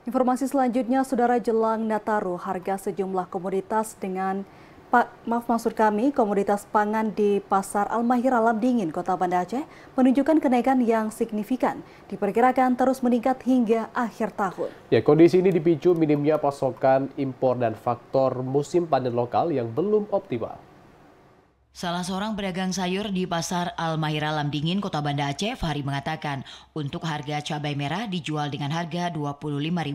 Informasi selanjutnya, Saudara, jelang Nataru, harga sejumlah komoditas komoditas pangan di Pasar Al-Mahira Lamdingin, Kota Banda Aceh menunjukkan kenaikan yang signifikan. Diperkirakan terus meningkat hingga akhir tahun. Ya, kondisi ini dipicu minimnya pasokan impor dan faktor musim panen lokal yang belum optimal. Salah seorang pedagang sayur di Pasar Al-Mahira Lamdingin, Kota Banda Aceh, Fahri mengatakan untuk harga cabai merah dijual dengan harga Rp25.000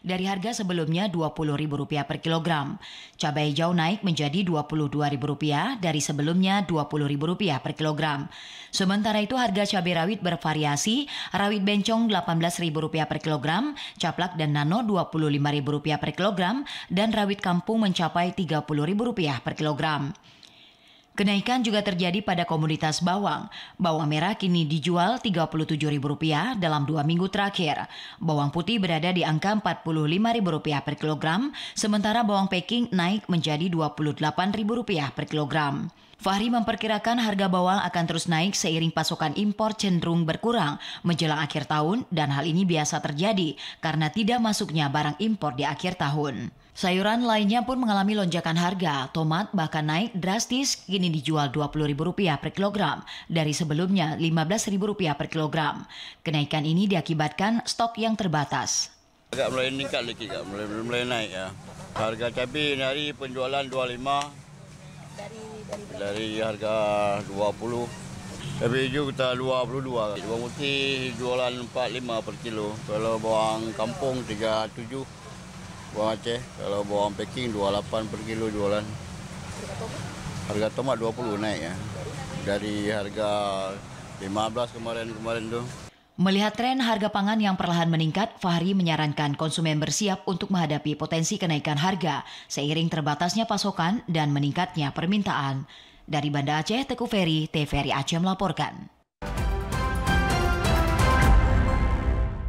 dari harga sebelumnya Rp20.000 per kilogram. Cabai hijau naik menjadi Rp22.000 dari sebelumnya Rp20.000 per kilogram. Sementara itu harga cabai rawit bervariasi, rawit bencong Rp18.000 per kilogram, caplak dan nano Rp25.000 per kilogram, dan rawit kampung mencapai Rp30.000 per kilogram. Kenaikan juga terjadi pada komoditas bawang. Bawang merah kini dijual Rp37.000 dalam 2 minggu terakhir. Bawang putih berada di angka Rp45.000 per kilogram, sementara bawang Peking naik menjadi Rp28.000 per kilogram. Fahri memperkirakan harga bawang akan terus naik seiring pasokan impor cenderung berkurang menjelang akhir tahun, dan hal ini biasa terjadi karena tidak masuknya barang impor di akhir tahun. Sayuran lainnya pun mengalami lonjakan harga. Tomat bahkan naik drastis, kini dijual Rp20.000 per kilogram dari sebelumnya Rp15.000 per kilogram. Kenaikan ini diakibatkan stok yang terbatas. Agak mulai meningkat lagi, mulai naik ya. Harga cabai hari penjualan 25 dari harga 20. Cabai hijau kita 22. Bawang putih jualan 45 per kilo. Kalau bawang kampung 37. Bawang Aceh, kalau bawang Peking 28 per kilo jualan. Harga tomat 20 naik ya. Dari harga 15 kemarin tuh. Melihat tren harga pangan yang perlahan meningkat, Fahri menyarankan konsumen bersiap untuk menghadapi potensi kenaikan harga seiring terbatasnya pasokan dan meningkatnya permintaan. Dari Banda Aceh, Teguh Ferry, TVRI Aceh melaporkan.